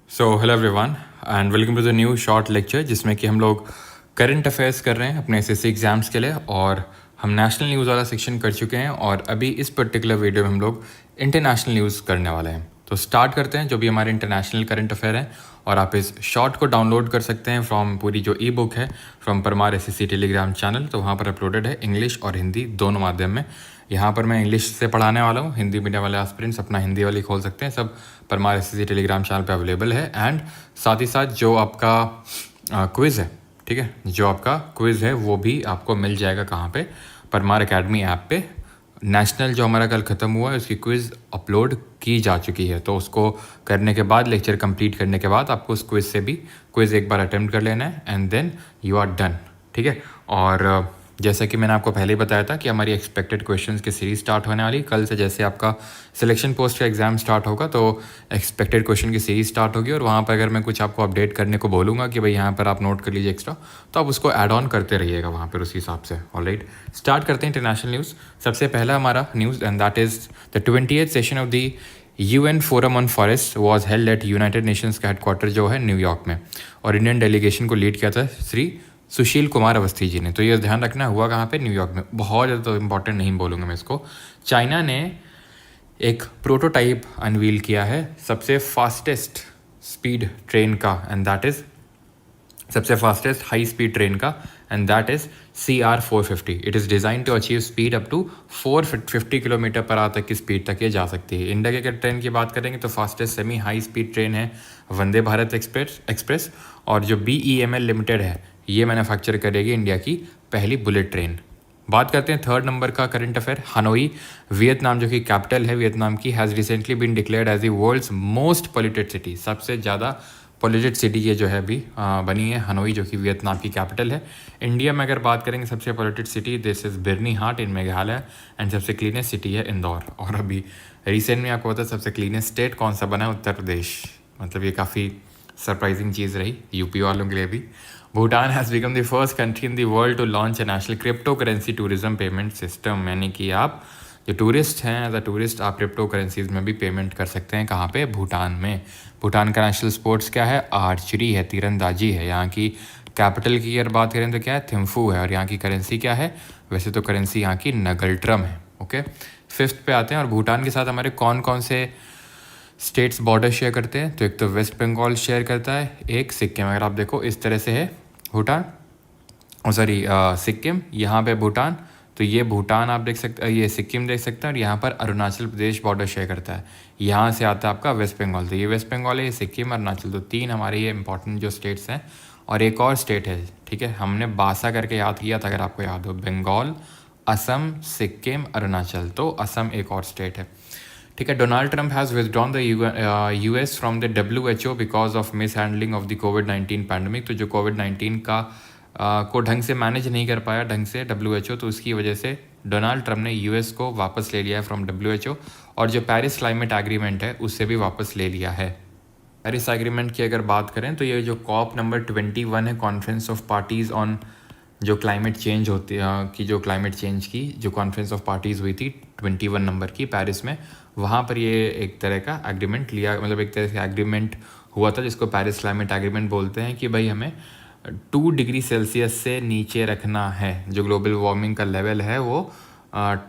So hello everyone and welcome to the new short lecture जिसमें कि हम लोग करंट अफेयर्स कर रहे हैं अपने एसएससी एग्ज़ाम्स के लिए। और हम नेशनल न्यूज़ वाला सेक्शन कर चुके हैं और अभी इस पर्टिकुलर वीडियो में हम लोग इंटरनेशनल न्यूज़ करने वाले हैं। तो स्टार्ट करते हैं जो भी हमारे इंटरनेशनल करंट अफेयर हैं। और आप इस शॉर्ट को डाउनलोड कर सकते हैं फ्रॉम पूरी जो ई बुक है from Parmar SSC Telegram channel. तो वहाँ पर अपलोडेड है इंग्लिश और हिंदी दोनों माध्यम में। यहाँ पर मैं इंग्लिश से पढ़ाने वाला हूँ, हिंदी मीडियम वाले एस्पिरेंट्स अपना हिंदी वाली खोल सकते हैं, सब परमार एसएससी टेलीग्राम चैनल पे अवेलेबल है। एंड साथ ही साथ जो आपका क्विज़ है, ठीक है, जो आपका क्विज़ है वो भी आपको मिल जाएगा कहाँ पे, परमार एकेडमी ऐप पे। नेशनल जो हमारा कल ख़त्म हुआ है उसकी क्विज़ अपलोड की जा चुकी है, तो उसको करने के बाद, लेक्चर कंप्लीट करने के बाद आपको उस क्विज़ से भी क्विज़ एक बार अटेम्प्ट कर लेना है and then you are done, ठीक है। और जैसा कि मैंने आपको पहले ही बताया था कि हमारी एक्सपेक्टेड क्वेश्चंस की सीरीज़ स्टार्ट होने वाली कल से। जैसे आपका सिलेक्शन पोस्ट का एग्ज़ाम स्टार्ट होगा तो एक्सपेक्टेड क्वेश्चन की सीरीज़ स्टार्ट होगी और वहाँ पर अगर मैं कुछ आपको अपडेट करने को बोलूँगा कि भाई यहाँ पर आप नोट कर लीजिए एक्स्ट्रा, तो आप उसको ऐड ऑन करते रहिएगा वहाँ पर उसी हिसाब से। ऑलराइट, स्टार्ट करते हैं इंटरनेशनल न्यूज़। सबसे पहला हमारा news and that is the 20th session of the UN forum on forest was held at United Nations का हेडक्वार्टर जो है न्यूयॉर्क में, और इंडियन डेलीगेशन को लीड किया था श्री सुशील कुमार अवस्थी जी ने। तो ये ध्यान रखना, हुआ कहाँ पे, न्यूयॉर्क में। बहुत ज़्यादा तो इंपॉर्टेंट नहीं बोलूँगा मैं इसको। चाइना ने एक प्रोटोटाइप अनवील किया है सबसे फास्टेस्ट स्पीड ट्रेन का, एंड दैट इज़ सबसे फास्टेस्ट हाई स्पीड ट्रेन का, and that is CR450। It is design to achieve speed up to 450 kilometre per hour तक की स्पीड तक ये जा सकती है। इंडिया के अगर ट्रेन की बात करेंगे तो fastest semi high speed train है वंदे भारत एक्सप्रेस, और जो BEML लिमिटेड है ये मैन्युफैक्चर करेगी इंडिया की पहली बुलेट ट्रेन। बात करते हैं थर्ड नंबर का करंट अफेयर। हनोई वियतनाम जो कि कैपिटल है वियतनाम की, has recently been declared as the world's most polluted city. सबसे ज़्यादा पॉल्यूटेड सिटी ये जो है अभी बनी है हनोई, जो कि वियतनाम की कैपिटल है। इंडिया में अगर बात करेंगे सबसे polluted city, this is Byrnihat in Meghalaya, and सबसे क्लीनेस्ट सिटी है इंदौर। और अभी रिसेंट में आपको पता है सबसे क्लीनेस्ट स्टेट कौन सा बना है, उत्तर प्रदेश। मतलब ये काफ़ी सरप्राइजिंग चीज़ रही यूपी वालों के लिए भी। Bhutan has become the first country in the world to launch a national crypto currency tourism payment system. यानी कि आप जो टूरिस्ट हैं, एज अ टूरिस्ट आप क्रिप्टो करेंसीज में भी पेमेंट कर सकते हैं। कहाँ पे, भूटान में। भूटान का नेशनल स्पोर्ट्स क्या है, आर्चरी है, तीरंदाजी है। यहाँ की कैपिटल की अगर बात करें तो क्या है, थिम्फू है। और यहाँ की करेंसी क्या है, वैसे तो करेंसी यहाँ की नगल्ट्रम है। ओके, फिफ्थ पे आते हैं। और भूटान के साथ हमारे कौन कौन से स्टेट्स बॉर्डर शेयर करते हैं, तो एक तो वेस्ट बंगाल शेयर करता है, एक सिक्किम। अगर आप देखो इस तरह से है भूटान, सॉरी सिक्किम, यहाँ पे भूटान, तो ये भूटान आप देख सकते, ये सिक्किम देख सकते हैं। और यहाँ पर अरुणाचल प्रदेश बॉर्डर शेयर करता है, यहाँ से आता है आपका वेस्ट बंगाल। तो ये वेस्ट बंगाल है, ये सिक्किम, अरुणाचल, तो तीन हमारे ये इंपॉर्टेंट जो स्टेट्स हैं। और एक और स्टेट है, ठीक है, हमने बासा करके याद किया था अगर आपको याद हो, बंगाल, असम, सिक्किम, अरुणाचल, तो असम एक और स्टेट है, ठीक है। Donald Trump has withdrawn the US from the WHO because of miss handling of the covid pandemic. तो जो कोविड-19 का को ढंग से मैनेज नहीं कर पाया ढंग से WHO, तो उसकी वजह से डोनाल्ड ट्रंप ने US को वापस ले लिया है फ्रॉम WHO। और जो पेरिस क्लाइमेट एग्रीमेंट है उससे भी वापस ले लिया है। पेरिस एग्रीमेंट की अगर बात करें तो ये जो COP नंबर 21 है, कॉन्फ्रेंस ऑफ पार्टीज़ ऑन जो क्लाइमेट चेंज होती की जो क्लाइमेट चेंज की जो कॉन्फ्रेंस ऑफ पार्टीज़ हुई थी 21 नंबर की पेरिस में, वहाँ पर ये एक तरह का एग्रीमेंट लिया, मतलब एक तरह से एग्रीमेंट हुआ था जिसको पेरिस क्लाइमेट एग्रीमेंट बोलते हैं कि भाई हमें 2 डिग्री सेल्सियस से नीचे रखना है। जो ग्लोबल वार्मिंग का लेवल है वो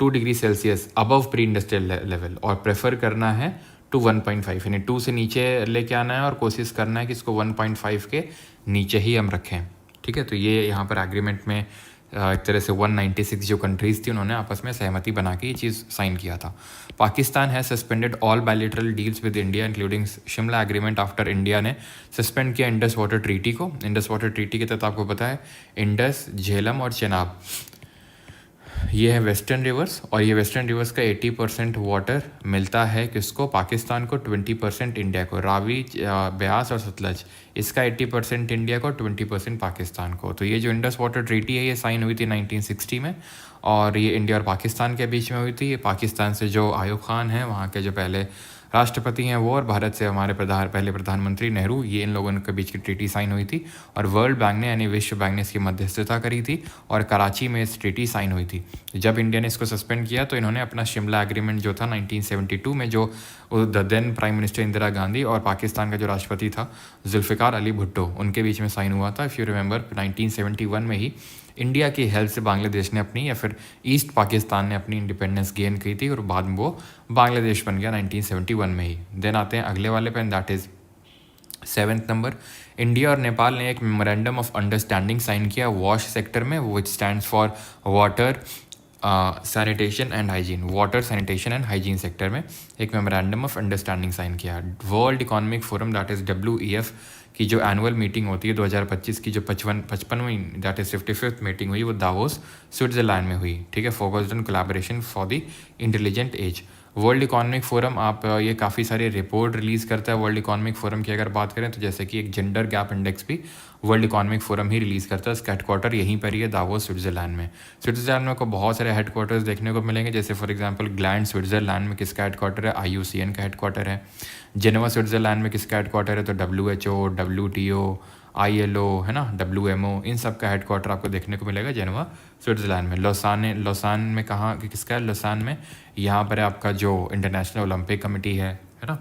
2 degree Celsius above pre industrial level, और प्रेफर करना है टू 1.5, यानी 2 से नीचे लेके आना है और कोशिश करना है कि इसको 1.5 के नीचे ही हम रखें, ठीक है। तो ये यहाँ पर एग्रीमेंट में एक तरह से 196 जो कंट्रीज़ थी उन्होंने आपस में सहमति बना के ये चीज़ साइन किया था। पाकिस्तान है suspended all bilateral deals with India including Shimla agreement after India ने सस्पेंड किया इंडस वाटर ट्रीटी को। इंडस वाटर ट्रीटी के तहत आपको पता है इंडस, झेलम और चेनाब ये है वेस्टर्न रिवर्स, और ये वेस्टर्न रिवर्स का 80% वाटर मिलता है किसको, पाकिस्तान को, 20% इंडिया को। रावी, ब्यास और सतलज, इसका 80% इंडिया को, 20% पाकिस्तान को। तो ये जो इंडस वाटर ट्रीटी है ये साइन हुई थी 1960 में, और ये इंडिया और पाकिस्तान के बीच में हुई थी। ये पाकिस्तान से जो आयूब खान है वहाँ के जो पहले राष्ट्रपति हैं वो, और भारत से हमारे पहले प्रधानमंत्री नेहरू, ये इन लोगों के बीच की ट्रीटी साइन हुई थी। और वर्ल्ड बैंक ने यानी विश्व बैंक ने इसकी मध्यस्थता करी थी और कराची में इस ट्रीटी साइन हुई थी। जब इंडिया ने इसको सस्पेंड किया तो इन्होंने अपना शिमला एग्रीमेंट जो था 1972 में, जो the then prime minister Indira Gandhi और पाकिस्तान का जो राष्ट्रपति था जुल्फ़िकार अली भुट्टो, उनके बीच में साइन हुआ था। इफ़ यू रिमेंबर 1971 में ही इंडिया की हेल्प से बांग्लादेश ने अपनी, या फिर ईस्ट पाकिस्तान ने अपनी इंडिपेंडेंस गेन की थी, और बाद में वो बांग्लादेश बन गया 1971 में ही। देन आते हैं अगले वाले पे, that is 7th number. India और नेपाल ने एक मेमोरेंडम ऑफ अंडरस्टैंडिंग साइन किया वॉश सेक्टर में, विच stands for water sanitation and hygiene. Water sanitation and hygiene sector में एक मेमोरेंडम ऑफ अंडरस्टैंडिंग साइन किया। World economic forum, that is WEF की जो एनुअल मीटिंग होती है 2025 की, जो 55वीं दैट इज़ 55th मीटिंग हुई, वो दावोस स्विट्ज़रलैंड में हुई। ठीक है, focused on collaboration for the intelligent age. World economic forum, आप ये काफ़ी सारे रिपोर्ट रिलीज़ करता है। वर्ल्ड इकोनॉमिक फोरम की अगर बात करें तो जैसे कि एक जेंडर गैप इंडेक्स भी वर्ल्ड इकोनॉमिक फोरम ही रिलीज़ करता है। इसका हेडक्वार्टर यहीं पर ही है, दावोस स्विट्ज़रलैंड में। स्विट्ज़रलैंड में आपको बहुत सारे हेडक्वार्टर्स देखने को मिलेंगे, जैसे फॉर एग्जांपल ग्लैंड स्विट्ज़रलैंड में किसका हेडक्वार्टर है, IUCN का हेडक्वार्टर है। जेनेवा स्विट्ज़रलैंड में किसका हेडक्वार्टर है, तो WHO, WTO, ILO है ना, WMO, इन सब का हेडक्वार्टर आपको देखने को मिलेगा जेनेवा स्विट्ज़रलैंड में। लोसान में कहाँ किसका है, लोसान में यहाँ पर है आपका जो इंटरनेशनल ओलंपिक कमेटी है ना।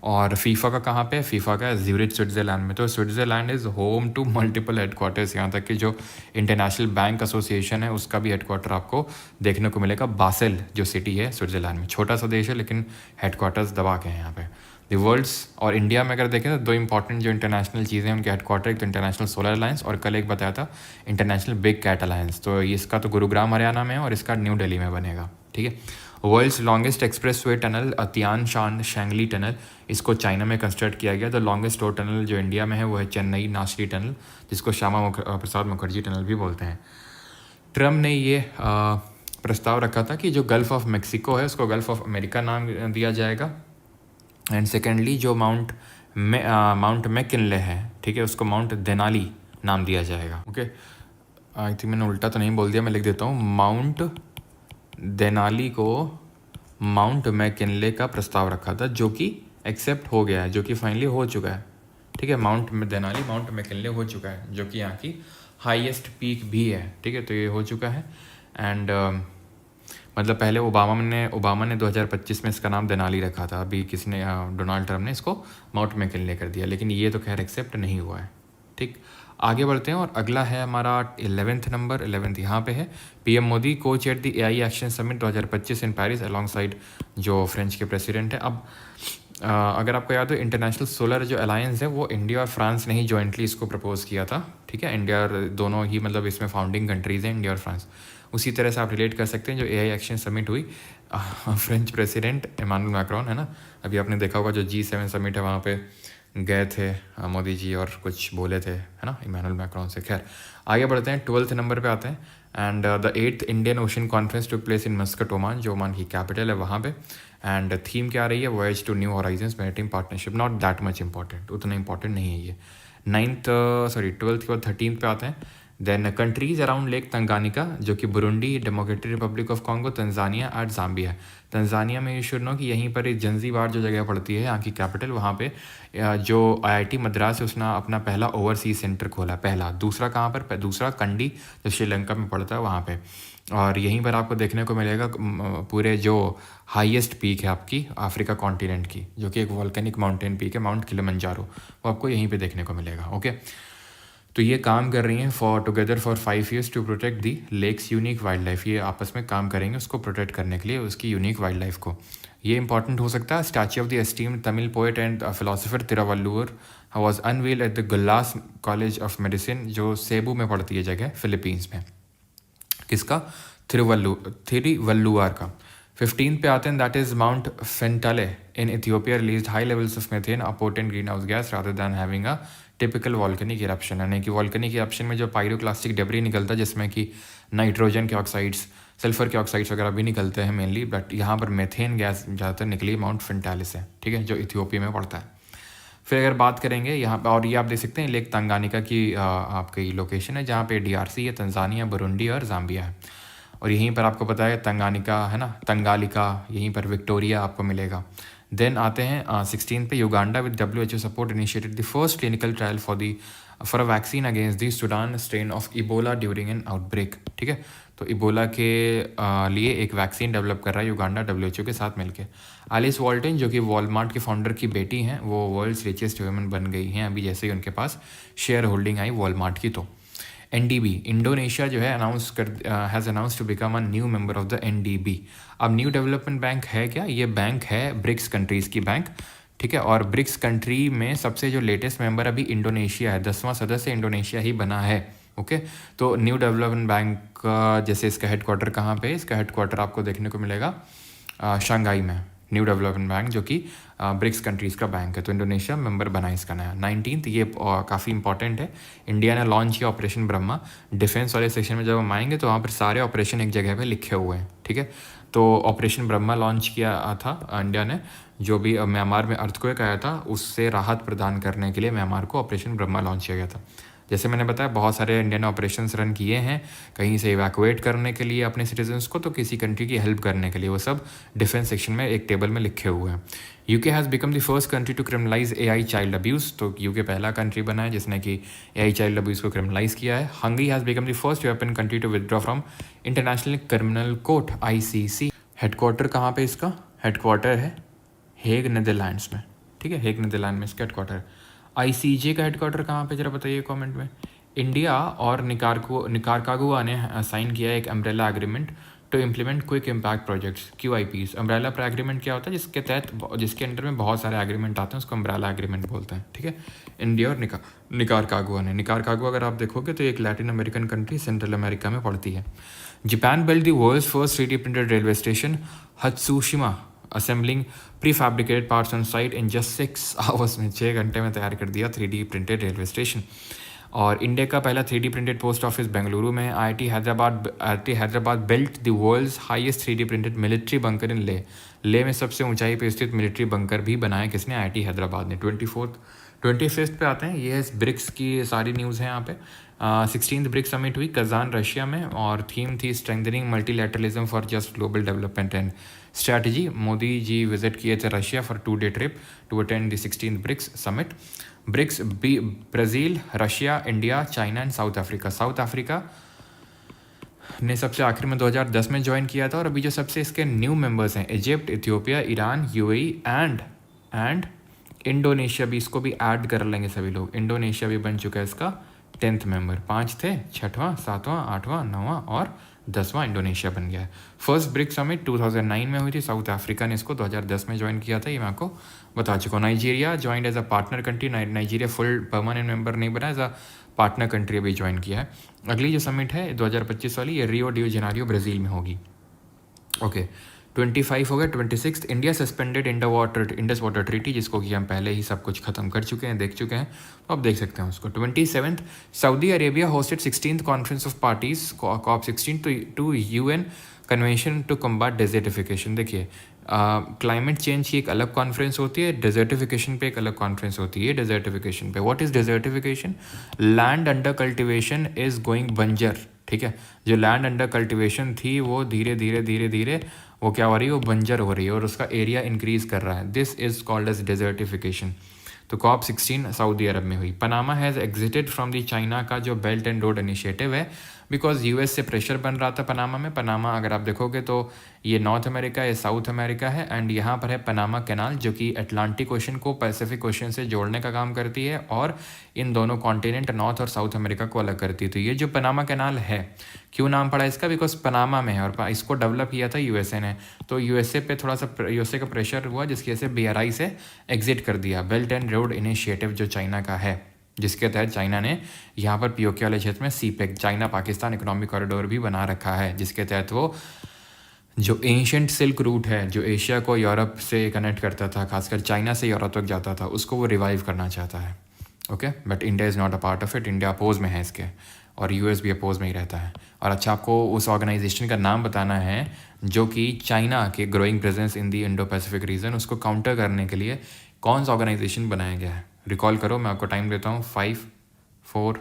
और फीफा का कहाँ पे है, फीफा का ज्यूरिच स्विट्ज़रलैंड में। तो Switzerland is home to multiple headquarters, यहाँ तक कि जो इंटरनेशनल बैंक एसोसिएशन है उसका भी हेडक्वार्टर आपको देखने को मिलेगा बासेल जो सिटी है स्विट्ज़रलैंड में। छोटा सा देश है लेकिन हेडक्वार्टर्स दबा के हैं यहाँ पे। द वर्ल्ड्स, और इंडिया में अगर देखें तो दो इंपॉर्टेंट जो इंटरनेशनल चीज़ें हैं उनके हेडक्वार्टर, एक तो इंटरनेशनल सोलर अलायंस और कल एक बताया था इंटरनेशनल बिग कैट अलायंस। तो इसका तो गुरुग्राम हरियाणा में है और इसका न्यू दिल्ली में बनेगा। ठीक है। World's longest expressway tunnel Tian Shan Shengli tunnel, इसको चाइना में कंस्ट्रक्ट किया गया। द लॉन्गेस्ट रोड टनल जो इंडिया में है वो है चेन्नई नाशरी टनल, जिसको श्यामा प्रसाद मुखर्जी टनल भी बोलते हैं। ट्रम्प ने ये प्रस्ताव रखा था कि जो गल्फ़ ऑफ मैक्सिको है उसको गल्फ़ ऑफ अमेरिका नाम दिया जाएगा। एंड सेकेंडली जो माउंट मैकिनले है, ठीक है, उसको माउंट देनाली नाम दिया जाएगा। ओके, आई थिंक मैंने उल्टा तो नहीं बोल दिया, मैं लिख देता हूँ। माउंट देनाली को माउंट मैकिनले का प्रस्ताव रखा था जो कि एक्सेप्ट हो गया है, जो कि फाइनली हो चुका है। ठीक है, माउंट देनाली माउंट मैकिनले हो चुका है, जो कि यहाँ की हाईएस्ट पीक भी है। ठीक है, तो ये हो चुका है। एंड मतलब पहले ओबामा ने 2025 में इसका नाम देनाली रखा था, अभी किसने डोनाल्ड ट्रम्प ने इसको माउंट मैकिनले कर दिया, लेकिन ये तो खैर एक्सेप्ट नहीं हुआ है। ठीक, आगे बढ़ते हैं और अगला है हमारा 11th नंबर। 11th यहाँ पे है। PM मोदी को chair the AI action summit 2025 in Paris along side जो फ्रेंच के प्रेसिडेंट है। अब अगर आपको याद हो, इंटरनेशनल सोलर जो अलायंस है वो इंडिया और फ्रांस ने ही जॉइंटली इसको प्रपोज किया था। ठीक है, इंडिया और दोनों ही मतलब इसमें फाउंडिंग कंट्रीज़ हैं, इंडिया और फ्रांस। उसी तरह से आप रिलेट कर सकते हैं जो AI एक्शन समिट हुई, फ्रेंच प्रेसिडेंट इमानुएल मैक्रोन है ना, अभी आपने देखा होगा जो G7 समिट है वहाँ पे गए थे मोदी जी और कुछ बोले थे, है ना, इमानुएल मैक्रोन से। खैर आगे बढ़ते हैं, 12th नंबर पे आते हैं। And the 8th Indian ocean conference took place in Muscat, Oman, जो ओमान की कैपिटल है वहाँ पे। एंड थीम क्या रही है, voyage to new horizons maritime partnership. Not that much important, उतना इंपॉर्टेंट नहीं है ये। 12th के बाद 13th पे आते हैं। Then countries around Lake Tanganyika, जो कि Burundi, Democratic Republic of Congo, Tanzania and Zambia. Tanzania में यू शुड नो कि यहीं पर जंजीबार जो जगह पड़ती है, यहाँ की कैपिटल, वहाँ पे जो IIT मद्रास है उसने अपना पहला ओवरसीज सेंटर खोला। पहला, दूसरा कहाँ पर, दूसरा कंडी जो श्रीलंका में पड़ता है वहाँ पे। और यहीं पर आपको देखने को मिलेगा पूरे जो हाईएस्ट पीक है आपकी अफ्रीका कॉन्टिनेंट की, जो कि एक वॉल्केनिक माउंटेन पीक है, माउंट किलिमंजारो, वो आपको यहीं पे देखने को मिलेगा। ओके, तो ये काम कर रही हैं together for 5 years to protect the lake's unique wildlife. ये आपस में काम करेंगे उसको प्रोटेक्ट करने के लिए, उसकी यूनिक वाइल्ड लाइफ को। ये इंपॉर्टेंट हो सकता है। Statue of the esteemed Tamil poet and philosopher Thiruvalluvar was unveiled at the Gullas college of medicine, जो सेबू में पड़ती है जगह, फिलीपींस में। किसका, थिरुवल्लुवर का। 15th पे आते हैं, that is mount Fentale in Ethiopia released high levels of methane, a potent greenhouse gas, rather than having a typical volcanic eruption. यानी कि वॉल्केनिक इरप्शन में जो पायरोक्लास्टिक डेब्री निकलता है, जिसमें कि नाइट्रोजन के ऑक्साइड्स, सल्फर के ऑक्साइड्स वगैरह भी निकलते हैं मेनली, बट यहाँ पर मेथेन गैस ज़्यादातर निकली माउंट फेंटाले से। ठीक है, जो इथियोपिया में पड़ता है। फिर अगर बात करेंगे यहाँ पर, और ये आप देख सकते हैं लेक तंगानिका की आपकी लोकेशन है, जहाँ पे DRC है, तंजानिया, बुरुंडी और ज़ाम्बिया है। और यहीं पर आपको पता है तंगानिका है ना, तंगालिका, यहीं पर विक्टोरिया आपको मिलेगा। देन आते हैं 16 पे, Uganda with WHO support initiated the first clinical trial for a vaccine against the Sudan strain of Ebola during an outbreak. ठीक है, तो इबोला के लिए एक वैक्सीन डेवलप कर रहा है युगांडा WHO के साथ मिलकर। एलिस वॉल्टन जो कि वॉलमार्ट के फाउंडर की बेटी हैं, वो वर्ल्ड्स रिचेस्ट वुमेन बन गई हैं अभी जैसे ही उनके पास शेयर होल्डिंग आई वॉलमार्ट की। तो NDB इंडोनेशिया जो है has announce to become a new member of the NDB। अब न्यू डेवलपमेंट बैंक है क्या? ये बैंक है ब्रिक्स कंट्रीज़ की बैंक। ठीक है, और ब्रिक्स कंट्री में सबसे जो लेटेस्ट मेंबर अभी इंडोनेशिया है, 10वां सदस्य इंडोनेशिया ही बना है। ओके, तो न्यू डेवलपमेंट बैंक का जैसे इसका हेडक्वार्टर कहाँ पे है? इसका हेडक्वार्टर आपको देखने को मिलेगा शंघाई में। न्यू डेवलपमेंट बैंक जो कि ब्रिक्स कंट्रीज़ का बैंक है, तो इंडोनेशिया मेंबर बना इसका नया 19th। ये काफ़ी इंपॉर्टेंट है। इंडिया ने लॉन्च किया ऑपरेशन ब्रह्मा। डिफेंस वाले सेक्शन में जब हम आएंगे तो वहाँ पर सारे ऑपरेशन एक जगह पे लिखे हुए हैं। ठीक है, तो ऑपरेशन ब्रह्मा लॉन्च किया था इंडिया ने, जो भी म्यांमार में अर्थक्वेक आया था उससे राहत प्रदान करने के लिए म्यांमार को ऑपरेशन ब्रह्मा लॉन्च किया गया था। जैसे मैंने बताया बहुत सारे इंडिया ने ऑपरेशंस रन किए हैं, कहीं से इवैक्यूएट करने के लिए अपने सिटीजन्स को, तो किसी कंट्री की हेल्प करने के लिए, वो सब डिफेंस सेक्शन में एक टेबल में लिखे हुए हैं। UK has become the first country to criminalise AI child abuse. तो यूके पहला कंट्री बना है जिसने कि AI चाइल्ड अब्यूज़ को क्रिमिनलाइज किया है। Hungary has become the first European country to withdraw from international criminal court ICC। Headquarter कहाँ पे इसका? हेडक्वार्टर है हेग नीदरलैंड्स में। ठीक है, हेग नीदरलैंड में इसका हेडक्वार्टर। ICJ का हेडक्वार्टर कहाँ पे जरा बताइए कमेंट में। इंडिया और निकारागुआ ने साइन किया एक umbrella agreement to implement quick impact projects QIPs। Umbrella पर एग्रीमेंट क्या होता है? जिसके अंडर में बहुत सारे एग्रीमेंट आते हैं उसको अम्ब्रेला एग्रीमेंट बोलते हैं। ठीक है, इंडिया और निकारागुआ ने। निकारागुआ अगर आप देखोगे तो एक Latin American country central America में पड़ती है। Japan build the world's first 3D printed railway station Hatsushima, assembling pre fabricated parts on site in just 6 hours में, 6 घंटे में तैयार कर दिया 3D प्रिंटेड रेलवे स्टेशन। और इंडिया का पहला 3D printed post office Bengaluru में। IIT Hyderabad built the world's highest 3D printed military bunker in Leh में सबसे ऊंचाई पे स्थित मिलिट्री बंकर भी बनाया किसने? IIT हैदराबाद ने। 25th पे आते हैं, ये ब्रिक्स की सारी न्यूज़ है यहाँ पे। 16th ब्रिक्स समिट हुई कजान रशिया में और थीम थी strengthening multilateralism for just global development and strategy. Modi ji visit किए थे Russia for 2-day trip to attend the 16th BRICS summit. BRICS Brazil, Russia, India, China and South Africa. South Africa ने सबसे आखिर में 2010 में ज्वाइन किया था, और अभी जो सबसे इसके न्यू मेंबर्स हैं Egypt, Ethiopia, Iran, UAE and Indonesia भी, इसको भी ऐड कर लेंगे सभी लोग। इंडोनेशिया भी बन चुका है इसका 10th मेंबर। 5 थे, 6वां, 7वां, 8वां, 9वां और 10वां इंडोनेशिया बन गया है। फर्स्ट ब्रिक्स समिट 2009 में हुई थी, साउथ अफ्रीका ने इसको 2010 में ज्वाइन किया था, ये मैं आपको बता चुका हूँ। Nigeria join as a partner country. Nigeria full permanent member नहीं बना, एज अ पार्टनर कंट्री अभी ज्वाइन किया है। अगली जो समिट है 2025 वाली, ये रियो डी जेनेरियो ब्राज़ील में होगी। ओके, 25 हो गया। 26 India suspended Indus water treaty, जिसको कि हम पहले ही सब कुछ खत्म कर चुके हैं, देख चुके हैं, तो आप देख सकते हैं उसको। 27 Saudi Arabia hosted 16th conference of parties COP16 to UN convention to combat desertification. देखिए, क्लाइमेट चेंज की एक अलग कॉन्फ्रेंस होती है, डेजर्टिफिकेशन पे एक अलग कॉन्फ्रेंस होती है। डेजर्टिफिकेशन पे what is desertification? Land under cultivation is going बंजर। ठीक है, जो लैंड अंडर कल्टिवेशन थी वो धीरे धीरे वो क्या हो रही है? वो बंजर हो रही है और उसका एरिया इंक्रीज कर रहा है। This is called as desertification. तो COP16 सऊदी अरब में हुई। Panama has exited from the China का जो बेल्ट एंड रोड इनिशिएटिव है, बिकॉज US से प्रेशर बन रहा था पनामा में। पनामा अगर आप देखोगे तो ये नॉर्थ अमेरिका है, साउथ अमेरिका है, एंड यहाँ पर है पनामा कैनाल, जो कि अटलांटिक ओशन को पैसिफिक ओशन से जोड़ने का काम करती है और इन दोनों कॉन्टिनेंट नॉर्थ और साउथ अमेरिका को अलग करती है। तो ये जो पनामा कैनाल है, क्यों नाम पड़ा इसका? बिकॉज पनामा में है और इसको डेवलप किया था USA ने। तो USA पे थोड़ा सा USA का प्रेशर हुआ, जिसकी वजह से BRI से एग्जिट कर दिया। बेल्ट एंड रोड इनिशिएटिव जो चाइना का है, जिसके तहत चाइना ने यहाँ पर POK वाले क्षेत्र में CPEC China Pakistan economic corridor भी बना रखा है, जिसके तहत वो जो एंशियंट सिल्क रूट है जो एशिया को यूरोप से कनेक्ट करता था, खासकर चाइना से यूरोप तक जाता था, उसको वो रिवाइव करना चाहता है। Okay, but India is not a part of it. India oppose में है इसके, और US भी अपोज में ही रहता है। और अच्छा, आपको उस ऑर्गेनाइजेशन का नाम बताना है जो कि चाइना के growing presence in the Indo Pacific region, उसको काउंटर करने के लिए कौन सा ऑर्गेनाइजेशन बनाया गया है? रिकॉल करो, मैं आपको टाइम देता हूँ। 5, 4,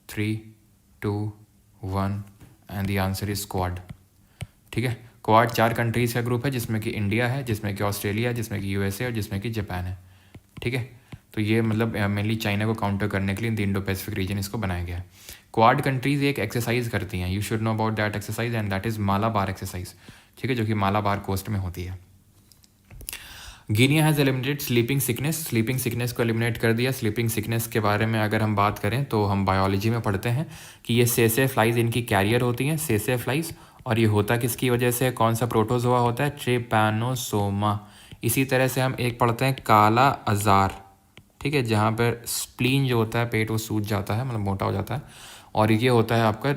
3, 2, 1 and the answer is squad. ठीक है। क्वाड 4 कंट्रीज़ का ग्रुप है, जिसमें कि इंडिया है, जिसमें कि ऑस्ट्रेलिया है, जिसमें कि यूएसए और जिसमें कि जापान है, ठीक है। तो ये मतलब मेनली चाइना को काउंटर करने के लिए इन इंडो पैसिफिक रीजन इसको बनाया गया है। क्वाड कंट्रीज़ एक एक्सरसाइज करती हैं, you should know about that exercise, and that is Malabar exercise, ठीक है, जो कि मालाबार कोस्ट में होती है। Guinea has eliminated sleeping sickness, sleeping sickness को एलिमिनेट कर दिया। स्लीपिंग सिकनेस के बारे में अगर हम बात करें तो हम बायोलॉजी में पढ़ते हैं कि ये सेसे फ्लाइज इनकी कैरियर होती हैं, सेसे फ्लाइज। और ये होता किसकी वजह से, कौन सा प्रोटोजोआ होता है, ट्रिपैनोसोमा। इसी तरह से हम एक पढ़ते हैं काला अजार, ठीक है, जहाँ पर स्प्लीन जो होता है, पेट वो सूज जाता है, मतलब मोटा हो जाता है। और ये होता है आपका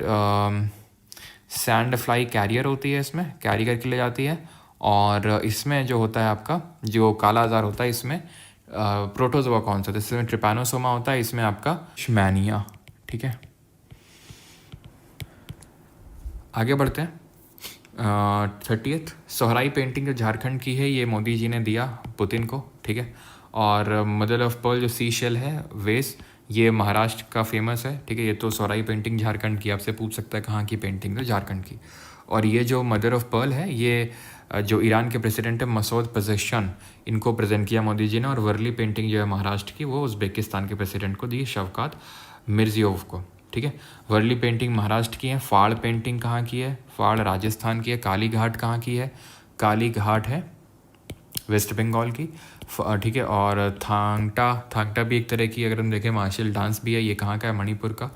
सैंड फ्लाई कैरियर होती है, इसमें कैरी करके ले जाती है। और इसमें जो होता है आपका जो काला अजार होता है, इसमें प्रोटोजोआ कौन सा होता है, इसमें ट्रिपैनोसोमा होता है, इसमें आपका श्मैनिया, ठीक है। आगे बढ़ते हैं। 30th सोहराई पेंटिंग जो झारखंड की है, ये मोदी जी ने दिया पुतिन को, ठीक है। और मदर ऑफ पर्ल जो सी शेल है वेस, ये महाराष्ट्र का फेमस है, ठीक है। ये तो सोहराई पेंटिंग झारखंड की, आपसे पूछ सकता है कहाँ की पेंटिंग, तो झारखंड की। और ये जो मदर ऑफ पर्ल है, ये जो ईरान के प्रेसिडेंट है मसूद पजेश्कियान, इनको प्रेजेंट किया मोदी जी ने। और वर्ली पेंटिंग जो है महाराष्ट्र की, वो उज़्बेकिस्तान के प्रेसिडेंट को दी, शवकात मिर्जियोव को, ठीक है। वर्ली पेंटिंग महाराष्ट्र की है। फाड़ पेंटिंग कहाँ की है, फाड़ राजस्थान की है। काली घाट कहाँ की है, काली घाट है वेस्ट बंगाल की, ठीक है। और थांगटा भी एक तरह की, अगर हम देखें मार्शल डांस भी है, ये कहाँ का है, मणिपुर का।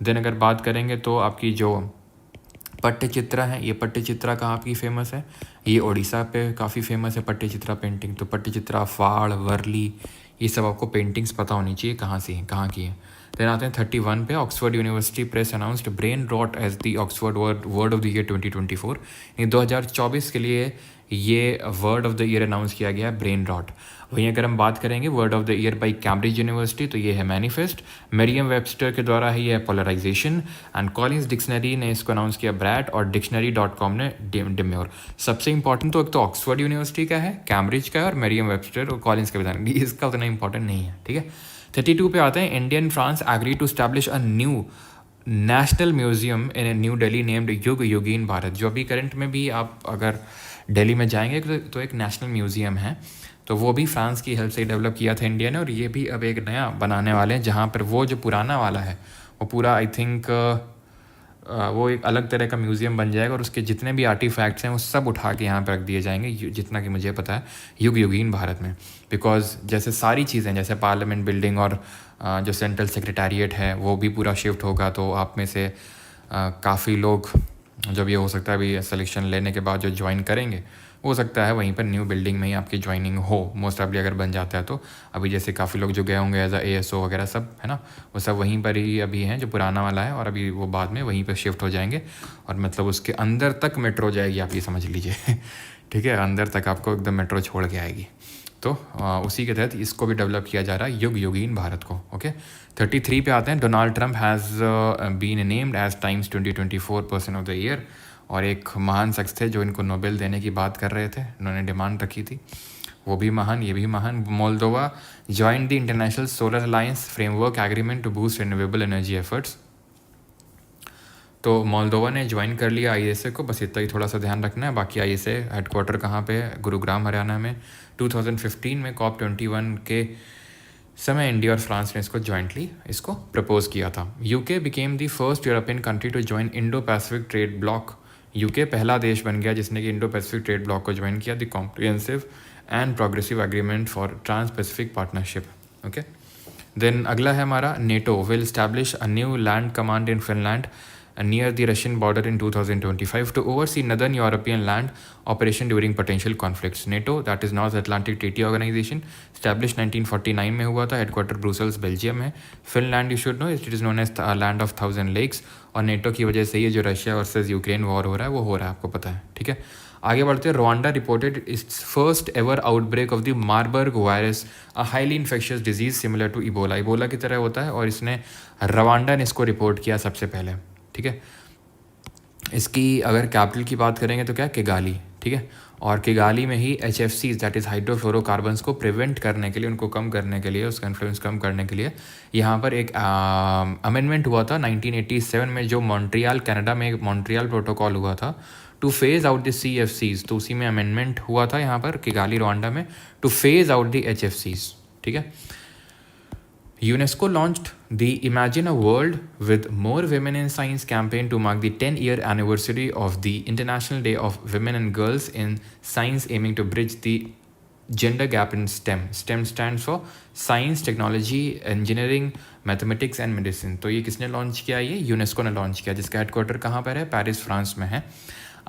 देन अगर बात करेंगे तो आपकी जो पट्टचित्रा है, ये पट्टचित्रा कहाँ की फेमस है, ये उड़ीसा पे काफ़ी फेमस है पट्टचित्रा पेंटिंग। तो पट्टचित्रा, फाड़, वर्ली, ये सब आपको पेंटिंग्स पता होनी चाहिए कहाँ से हैं, कहाँ की हैं। देन आते हैं 31 पे। Oxford University Press announced brain rot as the Oxford word of the year 2024। ये 2024 के लिए ये word of the year announce किया गया है, ब्रेन रॉट। वहीं अगर हम बात करेंगे word of the year by Cambridge university, तो ये है मैनिफेस्ट। मेरियम वेबस्टर के द्वारा है ये पोलराइजेशन। एंड कॉलिंस डिक्शनरी ने इसको अनाउंस किया ब्रैट, और dictionary.com ने डिम्योर। सबसे इंपॉर्टेंट तो एक तो ऑक्सफोर्ड यूनिवर्सिटी का है, कैम्ब्रिज का है, और मेरियम वेबस्टर और कॉलिंस का बताना, इसका उतना इंपॉर्टेंट नहीं है, ठीक है। 32 पे आते हैं। India and France agree to establish a new national museum in new Delhi named Yug Yogin Bharat. जो अभी करंट में भी आप अगर दिल्ली में जाएंगे तो एक नेशनल म्यूजियम है, तो वो भी फ्रांस की हेल्प से डेवलप किया था इंडिया ने। और ये भी अब एक नया बनाने वाले हैं, जहाँ पर वो जो पुराना वाला है वो पूरा आई थिंक वो एक अलग तरह का म्यूज़ियम बन जाएगा, और उसके जितने भी आर्टिफैक्ट्स हैं वो सब उठा के यहाँ पर रख दिए जाएंगे, जितना कि मुझे पता है युग योगीन भारत में। बिकॉज जैसे सारी चीज़ें, जैसे पार्लियामेंट बिल्डिंग और जो सेंट्रल सेक्रेटेरिएट है वो भी पूरा शिफ्ट होगा, तो आप में से काफ़ी लोग जब ये हो सकता है अभी सिलेक्शन लेने के बाद जो ज्वाइन करेंगे, हो सकता है वहीं पर न्यू बिल्डिंग में ही आपकी ज्वाइनिंग हो, मोस्ट ऑफली अगर बन जाता है तो। अभी जैसे काफ़ी लोग जो गए होंगे एज ASO वगैरह सब है ना, वो सब वहीं पर ही अभी हैं, जो पुराना वाला है, और अभी वो बाद में वहीं पर शिफ्ट हो जाएंगे। और मतलब उसके अंदर तक मेट्रो जाएगी, आप ये समझ लीजिए ठीक है, अंदर तक आपको एकदम मेट्रो छोड़ के आएगी। तो उसी के तहत इसको भी डेवलप किया जा रहा है, युग योगीन भारत को, ओके। 33 पे आते हैं। Donald Trump has been named as Time's 2024 person of the year. और एक महान शख्स थे जो इनको नोबेल देने की बात कर रहे थे, उन्होंने डिमांड रखी थी, वो भी महान, ये भी महान। Moldova join the international solar alliance framework agreement to boost renewable energy efforts. तो मोल्दोवा ने ज्वाइन कर लिया ISA को, बस इतना ही थोड़ा सा ध्यान रखना है। बाकी ISA हेडक्वार्टर कहाँ पे है, गुरुग्राम हरियाणा में। 2015 में COP21 के समय इंडिया और फ्रांस ने इसको जॉइंटली इसको प्रपोज किया था। UK became the first European country to join Indo Pacific trade bloc. UK पहला देश बन गया जिसने कि इंडो पैसिफिक ट्रेड ब्लॉक को ज्वाइन किया, the comprehensive and progressive agreement for trans Pacific partnership, okay. Then अगला है हमारा, NATO will establish a new land command in Finland near the Russian border in 2025 to oversee Northern European land operation during potential conflicts. NATO, that is North Atlantic Treaty Organization, established 1949 में हुआ था, headquarter Brussels Belgium है। Finland you should know it is known as land of 1000 lakes, और NATO की वजह से ये जो रशिया वर्सेस यूक्रेन वॉर हो रहा है वो हो रहा है, आपको पता है, ठीक है। आगे बढ़ते हैं। Rwanda reported its first ever outbreak of the Marburg virus, a highly infectious disease similar to Ebola. Ebola की तरह होता है, और इसने रवांडा ने इसको रिपोर्ट किया सबसे पहले, ठीक है। इसकी अगर कैपिटल की बात करेंगे तो क्या, किगाली, ठीक है। और किगाली में ही HFCs दैट इज़ हाइड्रोफ्लोरोकार्बन्स को प्रिवेंट करने के लिए, उनको कम करने के लिए, उसका इन्फ्लुएंस कम करने के लिए यहाँ पर एक अमेंडमेंट हुआ था 1987 में, जो मॉन्ट्रियल कनाडा में एक मॉन्ट्रियल प्रोटोकॉल हुआ था two phase out the CFCs, तो उसी में अमेंडमेंट हुआ था यहाँ पर किगाली रवांडा में, two phase out the HFCs, ठीक है। UNESCO launched the Imagine a World with More Women in Science campaign to mark the 10-year anniversary of the International Day of Women and Girls in Science, aiming to bridge the gender gap in STEM. STEM stands for Science, Technology, Engineering, Mathematics and Medicine. तो ये किसने launch किया? ये UNESCO ने launch किया, जिसका headquarter कहाँ पर है? पेरिस, फ्रांस में है।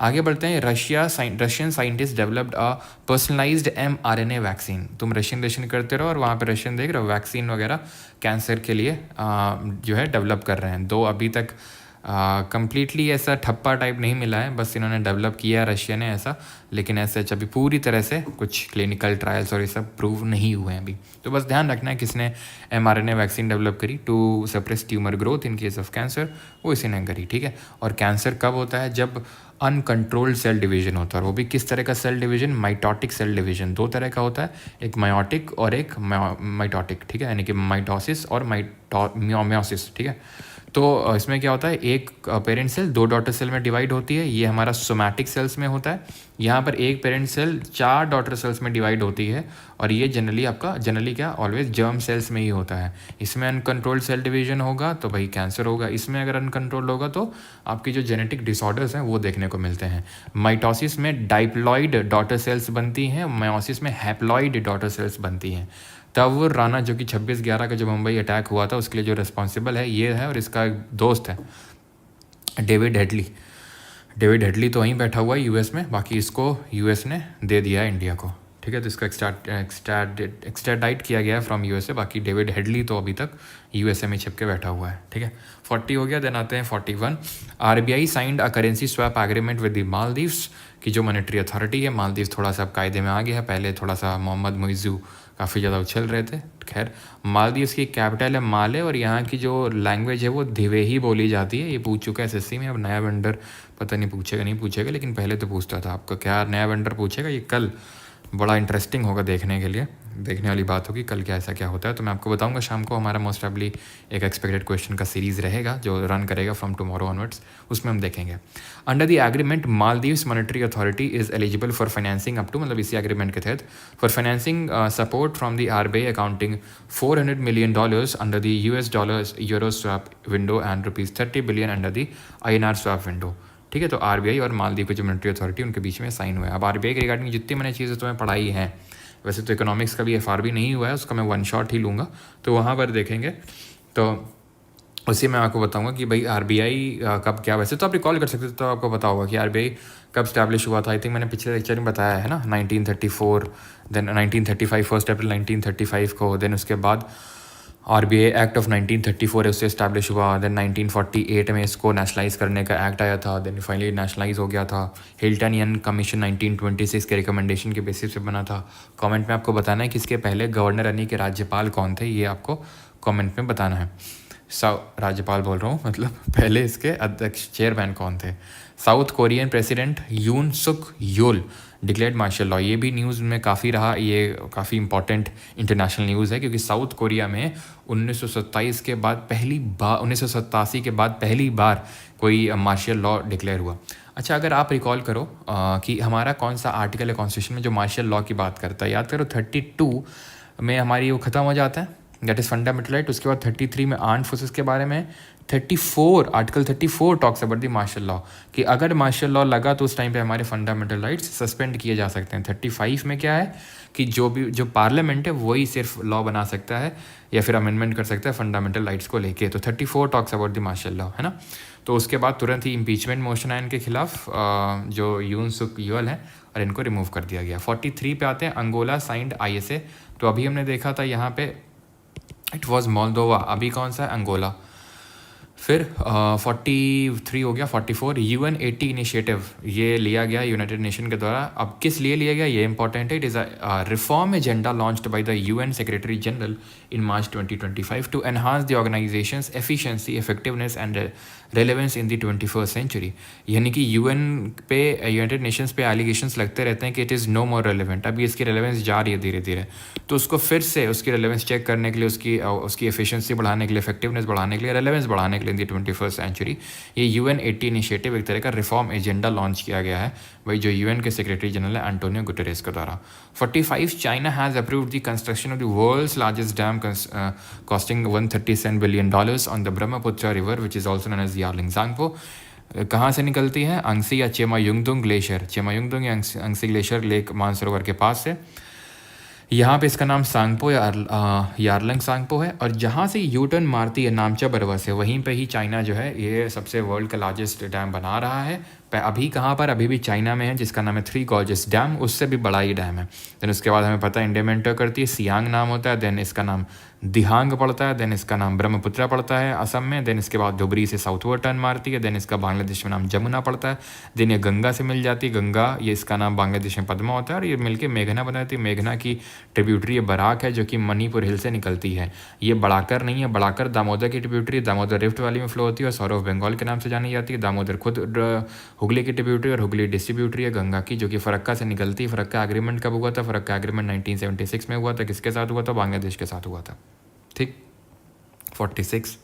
आगे बढ़ते हैं। Russian scientist developed a personalised mRNA vaccine. तुम रशियन करते रहो और वहाँ पे रशियन देख रहे हो वैक्सीन वगैरह कैंसर के लिए जो है डेवलप कर रहे हैं। दो अभी तक कम्प्लीटली ऐसा ठप्पा टाइप नहीं मिला है, बस इन्होंने डेवलप किया है रशिया ने ऐसा, लेकिन ऐसे अभी पूरी तरह से कुछ क्लिनिकल ट्रायल्स और ये सब प्रूव नहीं हुए हैं अभी। तो बस ध्यान रखना है किसने mRNA वैक्सीन डेवलप करी to suppress tumour growth in case of cancer, वो इसी ने करी, ठीक है। और कैंसर कब होता है? जब अनकंट्रोल्ड सेल डिवीजन होता है, और वो भी किस तरह का cell division? Mitotic cell division. दो तरह का होता है, एक मायोटिक और एक माइटोटिक, ठीक है, यानी कि माइटोसिस और म्योसिस, ठीक है। तो इसमें क्या होता है, एक पेरेंट सेल दो डॉटर सेल में डिवाइड होती है, ये हमारा सोमैटिक सेल्स में होता है। यहाँ पर एक पेरेंट सेल 4 डॉटर सेल्स में डिवाइड होती है, और ये जनरली क्या ऑलवेज जर्म सेल्स में ही होता है। इसमें अनकंट्रोल्ड सेल डिवीजन होगा तो भाई कैंसर होगा, इसमें अगर अनकंट्रोल्ड होगा तो आपकी जो जेनेटिक डिसऑर्डर्स हैं वो देखने को मिलते हैं। माइटोसिस में डाइप्लॉइड डॉटर सेल्स बनती हैं, मायोसिस में हैप्लॉइड डॉटर सेल्स बनती हैं। तब राणा जो कि 26/11 का जो मुंबई अटैक हुआ था उसके लिए जो रिस्पॉन्सिबल है ये है, और इसका एक दोस्त है डेविड हेडली तो वहीं बैठा हुआ है यूएस में, बाकी इसको यूएस ने दे दिया है इंडिया को, ठीक है। तो इसका एक्सट्राडाइट किया गया है फ्रॉम यूएसए, बाकी डेविड हेडली तो अभी तक यूएसए में छिप के बैठा हुआ है, ठीक है। 40 हो गया। देन आते हैं 41। RBI signed a currency swap agreement with the Maldives की जो मॉनेटरी अथॉरिटी है। मालदीव थोड़ा सा अब कायदे में आ गया है, पहले थोड़ा सा मोहम्मद मुइज़ू काफ़ी ज़्यादा उछल रहे थे। खैर, मालदीव्स की कैपिटल है माले, और यहाँ की जो लैंग्वेज है वो धिवेही बोली जाती है। ये पूछ चुका है SSC में, अब नया वेंडर पता नहीं पूछेगा, लेकिन पहले तो पूछता था। आपका क्या नया वेंडर पूछेगा, ये कल बड़ा इंटरेस्टिंग होगा देखने के लिए, देखने वाली बात होगी कल क्या ऐसा क्या होता है। तो मैं आपको बताऊंगा शाम को। हमारा मोस्ट प्रॉब्ली एक एक्सपेक्टेड क्वेश्चन का सीरीज़ रहेगा जो रन करेगा फ्रॉम टुमारो ऑनवर्ड्स, उसमें हम देखेंगे। Under the agreement Maldives monetary authority is eligible for financing up to, मतलब इसी एग्रीमेंट के तहत for financing support from the RBI accounting $400 million under the US$ euro swap window and ₹30 billion under the INR swap window, ठीक है। तो RBI और मालदीव की जो मॉनेटरी अथॉरिटी उनके बीच में साइन हुआ है। अब RBI के रिगार्डिंग जितनी मैंने चीज़ें तुम्हें पढ़ाई हैं, वैसे तो इकोनॉमिक्स का भी FRB नहीं हुआ है, उसका मैं वन शॉट ही लूँगा, तो वहाँ पर देखेंगे। तो उसी में आपको बताऊंगा कि भाई RBI कब क्या, वैसे तो आप रिकॉल कर सकते, तो आपको पता होगा कि RBI कब स्टैब्लिश हुआ था। आई थिंक मैंने पिछले लेक्चर में बताया है ना, 1934, देन 1935, 1 अप्रैल 1935 को, देन उसके बाद RBI एक्ट ऑफ 1934 है, उससे इस्टेब्लिश हुआ। देन 1948 में इसको नेशनलाइज करने का एक्ट आया था, देन फाइनली नेशनलाइज हो गया था। हिल्टनियन कमीशन 1926 के रिकमेंडेशन के बेसिस पे बना था। कमेंट में आपको बताना है कि इसके पहले गवर्नर यानी कि राज्यपाल कौन थे, ये आपको कमेंट में बताना है। राज्यपाल बोल रहा हूँ, मतलब पहले इसके अध्यक्ष चेयरमैन कौन थे। साउथ कोरियन प्रेसिडेंट यून सुक योल डिक्लेयर्ड मार्शल लॉ, ये भी न्यूज़ में काफ़ी रहा, ये काफ़ी इंपॉर्टेंट इंटरनेशनल न्यूज़ है, क्योंकि साउथ कोरिया में 1987 के बाद 1987 के बाद पहली बार कोई मार्शल लॉ डिक्लेयर हुआ। अच्छा, अगर आप रिकॉल करो कि हमारा कौन सा आर्टिकल है कॉन्स्टिट्यूशन में जो मार्शल लॉ की बात करता है, याद करो 32 में हमारी वो ख़त्म हो जाता है, दैट इज़ फंडामेंटल राइट। उसके बाद 33 में आर्म्ड फोर्सेस के बारे में, article 34 talks about the martial law, कि अगर मार्शल लॉ लगा तो उस टाइम पे हमारे फंडामेंटल राइट्स सस्पेंड किए जा सकते हैं। 35 में क्या है कि जो पार्लियामेंट है वही सिर्फ लॉ बना सकता है या फिर अमेंडमेंट कर सकता है फंडामेंटल राइट्स को लेके। तो 34 talks about the martial law, है ना। तो उसके बाद तुरंत ही इम्पीचमेंट मोशन है इनके खिलाफ, जो यून सुक योल है, और इनको रिमूव कर दिया गया। 43 पे आते हैं, अंगोला साइंड ISA। तो अभी हमने देखा था यहाँ पे इट वॉज मोल्दोवा, अभी कौन सा है, अंगोला। फिर 43 हो गया। 44 UN80 इनिशिएटिव, ये लिया गया यूनाइटेड नेशन के द्वारा। अब किस लिए लिया गया ये इंपॉर्टेंट है। It is a reform agenda launched by the UN secretary general in March 2025 to enhance the organisation's efficiency, effectiveness and relevance in the 21st century. यानी कि UN पे, यूनाइटेड नेशंस पे एलिगेशंस लगते रहते हैं कि it is no more relevant, अभी इसकी रेलेवेंस जा रही है धीरे धीरे, तो उसको फिर से उसकी रेलेवेंस चेक करने के लिए, उसकी एफिशिएंसी बढ़ाने के लिए, इफेक्टिवनेस बढ़ाने के लिए, रेलेवेंस बढ़ाने के लिए tackle in the 21st century. ये UN80 इनिशिएटिव एक तरह का रिफॉर्म एजेंडा लॉन्च किया गया है भाई, जो UN के सेक्रेटरी जनरल है एंटोनियो गुटेरेस के द्वारा। 45 China has approved the construction of the world's largest dam costing $137 billion on the Brahmaputra river which is also known as Yarlung Tsangpo. कहाँ से निकलती है? अंगसी या चेमायुंगदुंग ग्लेशियर, चेमायुंगदुंग या अंगसी ग्लेशियर लेक मानसरोवर के पास से। यहाँ पे इसका नाम सांगपो या यारलंग सांगपो है। और जहाँ से यू टर्न मारती है नामचा बरवा से, वहीं पे ही चाइना जो है ये सबसे वर्ल्ड का लार्जेस्ट डैम बना रहा है। अभी कहाँ पर? अभी भी चाइना में है, जिसका नाम है 3 गॉर्जेस डैम, उससे भी बड़ा ही डैम है। देन उसके बाद हमें पता है इंडिया में एंटर करती है, सियांग नाम होता है, देन इसका नाम दिहांग पड़ता है, देन इसका नाम ब्रह्मपुत्रा पड़ता है असम में, देन इसके बाद धुबरी से साउथवर्ड टर्न मारती है, देन इसका बांग्लादेश में नाम जमुना पड़ता है, देन ये गंगा से मिल जाती है, गंगा ये इसका नाम बांग्लादेश में पद्मा होता है, और ये मिलके मेघना बनाती है। मेघना की ट्रिब्यूटरी बराक है जो कि मणिपुर हिल से निकलती है। ये बड़ाकर नहीं है, बड़ाकर दामोदर की ट्रिब्यूटरी, दामोदर रिफ्ट वैली में फ्लो होती है और सौर ऑफ बंगाल के नाम से जानी जाती है। दामोदर खुद हुगली की ट्रिब्यूटरी और हुगली डिस्ट्रीब्यूटरी है गंगा की, जो कि फरक्का से निकलती है। फरक्का एग्रीमेंट कब हुआ था? फरक्का एग्रीमेंट 1976 में हुआ था। किसके साथ हुआ था? बांग्लादेश के साथ हुआ था। ठीक। 46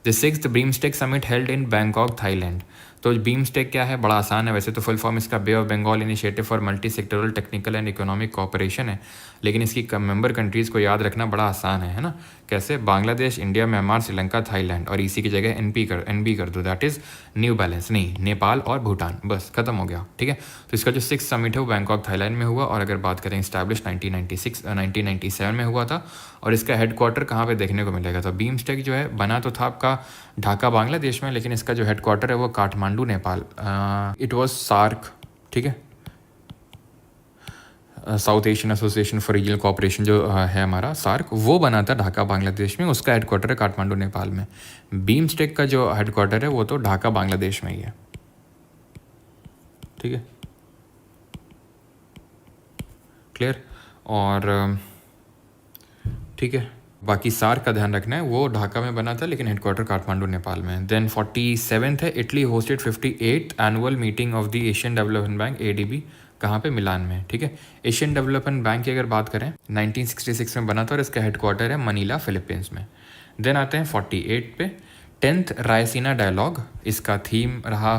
the 6th BIMSTEC summit held in Bangkok Thailand. तो बीमस्टेक क्या है? बड़ा आसान है वैसे तो, फुल फॉर्म इसका bay of Bengal initiative for multi sectoral technical and economic cooperation है, लेकिन इसकी मेंबर कंट्रीज़ को याद रखना बड़ा आसान है ना? कैसे? Bangladesh, India, Myanmar, Sri Lanka, Thailand, और इसी की जगह NB कर दो, दैट इज़ न्यू बैलेंस नहीं, नेपाल और भूटान, बस खत्म हो गया। ठीक है, तो इसका जो 6th समिट है वो बैंकॉक थाईलैंड में हुआ। और अगर बात करें इस्टेब्लिश 1997 में हुआ था। और इसका हेडक्वार्टर कहाँ पे देखने को मिलेगा? तो बीमस्टेक जो है बना तो था आपका ढाका बांग्लादेश में, लेकिन इसका जो हेडक्वार्टर है वो Kathmandu Nepal. It was SAARC, ठीक है, South Asian Association for Regional Cooperation जो है हमारा सार्क, वो बना था ढाका बांग्लादेश में। उसका हेडक्वार्टर है काठमांडू नेपाल में। बीमस्टेक का जो हेडक्वार्टर है वो तो ढाका बांग्लादेश में ही है। ठीक है, क्लियर? और ठीक है, बाकी सार्क का ध्यान रखना है, वो ढाका में बना था लेकिन हेडक्वार्टर काठमांडू नेपाल में। देन 47 है, Italy hosted 58th annual meeting of the Asian development bank ADB। कहाँ पे? मिलान में। ठीक है, एशियन डेवलपमेंट बैंक की अगर बात करें 1966 में बना था और इसका हेडक्वार्टर है मनीला फिलीपींस में। देन आते हैं 48 पे, 10th रायसीना डायलॉग। इसका थीम रहा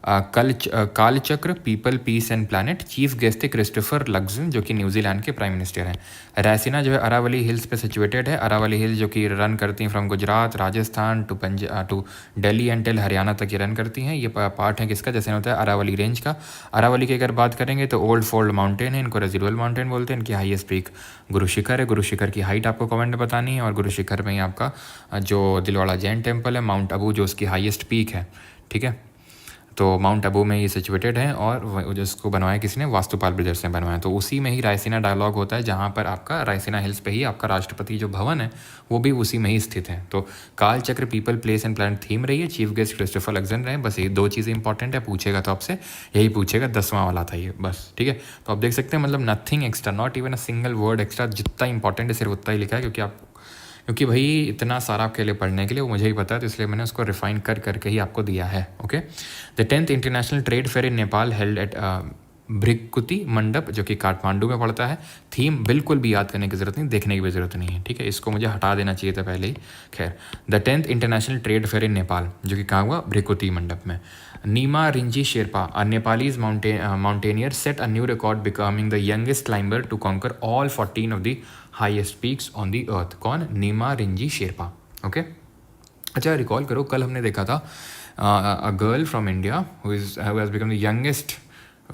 Kalachakra, people, peace and planet. Chief guest थे क्रिस्टोफर लक्सन जो कि न्यूजीलैंड के प्राइम मिनिस्टर हैं। रायसीना जो है अरावली हिल्स पे सिचुएटेड है। अरावली हिल जो कि रन करती हैं from Gujarat, Rajasthan to Delhi and till Haryana तक ये रन करती हैं। ये पार्ट है किसका? जैसे होता है अरावली रेंज का। अरावली की अगर बात करेंगे तो ओल्ड फोल्ड माउंटेन है, इनको रेजिडुअल माउंटेन बोलते हैं। इनकी हाईएस्ट पीक गुरु शिखर है। गुरु शिखर की हाइट आपको कमेंट में बतानी है। और गुरु शिखर में ही आपका जो दिलवाड़ा जैन टेम्पल है, माउंट अबू जो उसकी हाईएस्ट पीक है। ठीक है, तो माउंट अबू में ये सिचुएटेड है और जिसको बनवाया किसी ने? वास्तुपाल ब्रदर्स ने बनवाया। तो उसी में ही रायसीना डायलॉग होता है, जहाँ पर आपका रायसीना हिल्स पे ही आपका राष्ट्रपति जो भवन है वो भी उसी में ही स्थित है। तो काल चक्र, people, place and planet theme रही है। चीफ गेस्ट क्रिस्टोफर लक्सन रहे। बस ये 2 चीज़ें इंपॉर्टेंट है, पूछेगा तो आपसे यही पूछेगा, 10वां वाला था ये बस। ठीक है, तो आप देख सकते हैं मतलब nothing extra, not even a single word extra. जितना इंपॉर्टेंट है सिर्फ उतना ही लिखा है, क्योंकि भाई इतना सारा आपके लिए पढ़ने के लिए वो मुझे ही पता है, तो इसलिए मैंने उसको रिफाइन करके ही आपको दिया है। Okay, the 10th international trade fair in Nepal held at Bhrikuti Mandap जो कि काठमांडू में पड़ता है। थीम बिल्कुल भी याद करने की ज़रूरत नहीं, देखने की भी ज़रूरत नहीं है। ठीक है, इसको मुझे हटा देना चाहिए था पहले ही। खैर, the 10th international trade fair in Nepal जो कि कहाँ हुआ? भृकुति मंडप में। Nima Rinji Sherpa, a Nepalese mountaineer, set a new record becoming the youngest climber to conquer all 14 of the highest peaks on the earth. कौन? नीमा रिंजी शेरपा। ओके, अच्छा रिकॉल करो, कल हमने देखा था a girl from India who has become the youngest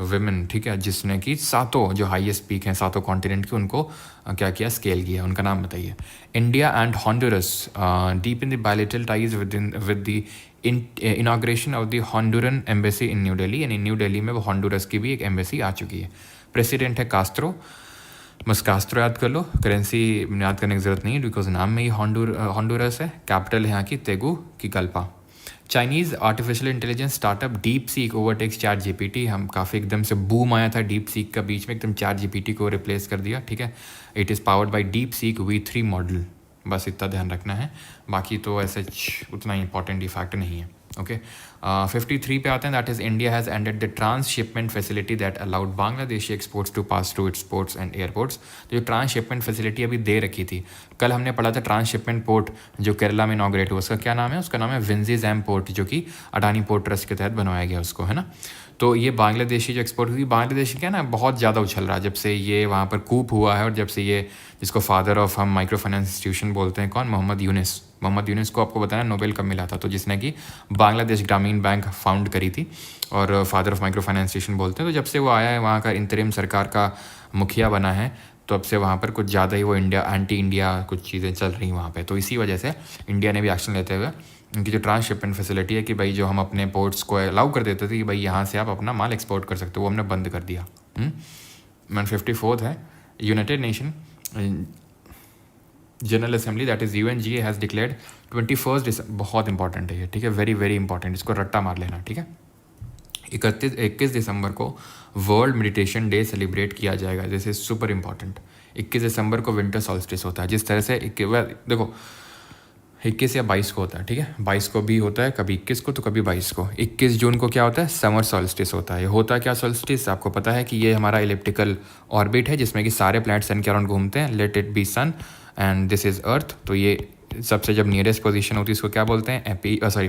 women, ठीक है, जिसने कि 7 जो हाईएस्ट पीक हैं 7 कॉन्टिनेंट की, उनको क्या किया? स्केल किया। उनका नाम बताइए। India and Honduras deepen the bilateral ties with the inauguration of the Honduran embassy in new Delhi. यानी न्यू दिल्ली में वो हॉन्डुरस की भी एक एम्बेसी आ चुकी है। प्रेसिडेंट है कास्ट्रो, बस कास्ट्रो याद कर लो, करेंसी याद करने की ज़रूरत नहीं है बिकॉज नाम में ही हॉन्डुरस है। कैपिटल है यहाँ की तेगू की Kalpa. Chinese artificial intelligence startup deep seek overtakes chat GPT. हम काफ़ी एकदम से बूम आया था डीप सीक का, बीच में एकदम चैट जीपीटी को रिप्लेस कर दिया। ठीक है, it is powered by deep seek V3 model. बस इतना ध्यान रखना है, बाकी तो ऐसे उतना इंपॉर्टेंट इफेक्ट नहीं है। ओके 53 पे आते हैं, that is India has ended the transshipment facility that allowed Bangladeshi exports to pass through its ports and airports. तो जो ट्रांसशिपमेंट फैसिलिटी अभी दे रखी थी, कल हमने पढ़ा था ट्रांसशिपमेंट पोर्ट जो केरला में इनॉग्रेट हुआ, उसका क्या नाम है? उसका नाम है विंजीज़ैम पोर्ट, जो कि अडानी पोर्ट ट्रस्ट के तहत बनवाया गया उसको, है ना। तो ये बांग्लादेशी जो एक्सपोर्ट हुई, बांग्लादेशी क्या है ना, बहुत ज़्यादा उछल रहा है जब से ये वहाँ पर कूप हुआ है, और जब से ये, जिसको फादर ऑफ हम माइक्रो फाइनेंस इंस्टीट्यूशन बोलते हैं, कौन? मोहम्मद यूनिस को आपको बताया नोबेल कब मिला था? तो जिसने कि बांग्लादेश ग्रामीण बैंक फाउंड करी थी और father of micro finance institution बोलते हैं। तो जब से वो आया है, वहाँ का इंतरिम सरकार का मुखिया बना है, तो अब से वहाँ पर कुछ ज़्यादा ही वो एंटी इंडिया कुछ चीज़ें चल रही वहाँ पे। तो इसी वजह से इंडिया ने भी एक्शन लेते हुए उनकी जो ट्रांसशिपमेंट फैसिलिटी है कि भाई जो हम अपने पोर्ट्स को अलाउ कर देते थे कि भाई यहाँ से आप अपना माल एक्सपोर्ट कर सकते हो, वो हमने बंद कर दिया। 154 है, United nation general assembly that is UNGA has declared 21 दिसंबर, बहुत इंपॉर्टेंट है ये, ठीक है, वेरी वेरी इंपॉर्टेंट, इसको रट्टा मार लेना, ठीक है। 21 दिसंबर को वर्ल्ड मेडिटेशन डे सेलिब्रेट किया जाएगा, दिस इज सुपर इंपॉर्टेंट। 21 दिसंबर को विंटर सॉल्स्टिस होता है, जिस तरह से देखो 21 या 22 को होता है, ठीक है, 22 को भी होता है, कभी 21 को तो कभी 22 को। 21 जून को क्या होता है? समर सॉल्स्टिस होता है। होता क्या सॉल्स्टिस? आपको पता है कि ये हमारा इलिप्टिकल ऑर्बिट है जिसमें कि सारे प्लैनेट सन के अराउंड घूमते हैं, let it be sun and this is earth. तो ये सबसे जब नियरेस्ट पोजीशन होती है इसको क्या बोलते हैं?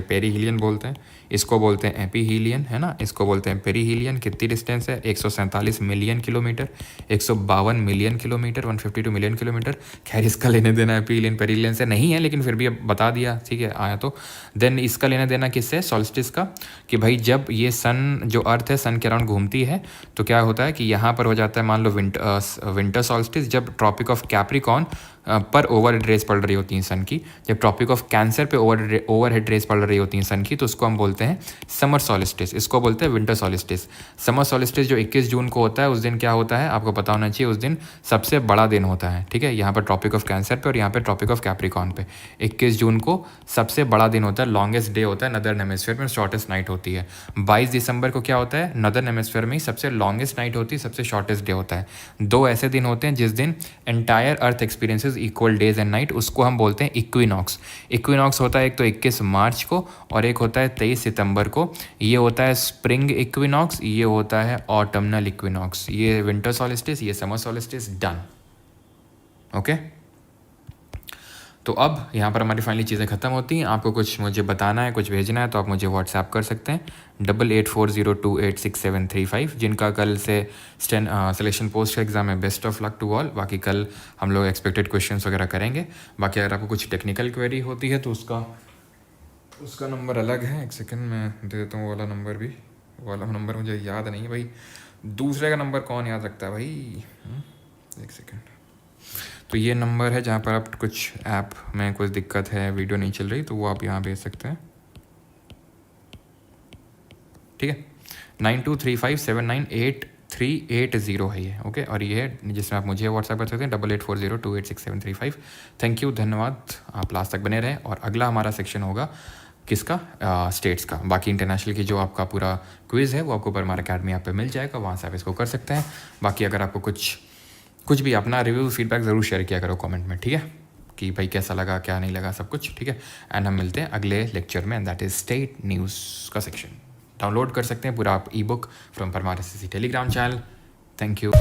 पेरीहीलियन बोलते हैं। इसको बोलते हैं एपीहीलियन, है ना, इसको बोलते हैं पेरीहीलियन। कितनी डिस्टेंस है? 147 million kilometre, 152 million kilometre, 152 million kilometre. खैर इसका लेने देना एपीहीलियन पेरीहीलियन से नहीं है, लेकिन फिर भी अब बता दिया, ठीक है, आया तो। देन इसका लेना देना किससे? सॉल्स्टिस का, कि भाई जब ये सन जो अर्थ है सन के अराउंड घूमती है तो क्या होता है कि यहाँ पर हो जाता है, मान लो विंटर सॉल्स्टिस, जब ट्रॉपिक ऑफ कैप्रिकॉर्न पर ओवरहेड रेस पड़ रही होती हैं सन की, जब ट्रॉपिक ऑफ कैंसर पे ओवरहेड रेस पड़ रही होती हैं सन की, तो उसको हम बोलते हैं समर सॉलिस्टिस, इसको बोलते हैं विंटर सॉलिस्टिस। समर सॉलिस्टिस जो 21 जून को होता है, उस दिन क्या होता है आपको पता होना चाहिए, उस दिन सबसे बड़ा दिन होता है, ठीक है, यहाँ पर ट्रॉपिक ऑफ कैंसर पे और यहाँ पर ट्रॉपिक ऑफ कैप्रिकॉर्न पे 21 जून को सबसे बड़ा दिन होता है, लॉन्गेस्ट डे होता है नदर्न हेमिस्फीयर में, शॉर्टेस्ट नाइट होती है। 22 दिसंबर को क्या होता है? नदर्न हेमिस्फीयर में ही सबसे लॉन्गेस्ट नाइट होती है, सबसे शॉर्टेस्ट डे होता है। दो ऐसे दिन होते हैं जिस दिन entire earth experiences equal days and night, उसको हम बोलते हैं इक्विनॉक्स। इक्विनॉक्स होता है एक तो 21 मार्च को और एक होता है 23 सितंबर को। ये होता है स्प्रिंग इक्विनॉक्स, ये होता है ऑटमनल इक्विनॉक्स। ये विंटर सॉलिस्टिस, ये समर सॉलिस्टिस, डन। ओके, तो अब यहाँ पर हमारी फाइनली चीज़ें ख़त्म होती हैं। आपको कुछ मुझे बताना है, कुछ भेजना है, तो आप मुझे व्हाट्सएप कर सकते हैं 8840286735। जिनका कल से सिलेक्शन पोस्ट का एग्ज़ाम है, best of luck to all. बाकी कल हम लोग एक्सपेक्टेड क्वेश्चंस वगैरह करेंगे। बाकी अगर आपको कुछ टेक्निकल क्वेरी होती है तो उसका नंबर अलग है, एक सेकेंड मैं दे देता हूँ, वाला नंबर भी, वाला नंबर मुझे याद नहीं है भाई, दूसरे का नंबर कौन याद रखता है भाई, एक सेकेंड। तो ये नंबर है जहाँ पर आप कुछ ऐप में कुछ दिक्कत है, वीडियो नहीं चल रही, तो वो आप यहाँ भेज सकते हैं, ठीक है। 9235798380 है ये, ओके। और ये है जिसमें आप मुझे व्हाट्सएप कर सकते हैं 8840286735। थैंक यू, धन्यवाद, आप लास्ट तक बने रहें। और अगला हमारा सेक्शन होगा किसका? स्टेट्स का। बाकी इंटरनेशनल की जो आपका पूरा क्विज़ है वो आपको परमार अकेडमी ऐप पे मिल जाएगा, वहाँ से आप इसको कर सकते हैं। बाकी अगर आपको कुछ भी अपना रिव्यू फीडबैक ज़रूर शेयर किया करो कमेंट में, ठीक है, कि भाई कैसा लगा, क्या नहीं लगा, सब कुछ, ठीक है। एंड हम मिलते हैं अगले लेक्चर में, दैट इज़ स्टेट न्यूज़ का सेक्शन। डाउनलोड कर सकते हैं पूरा आप ई book from Parmar SSC Telegram channel. Thank you.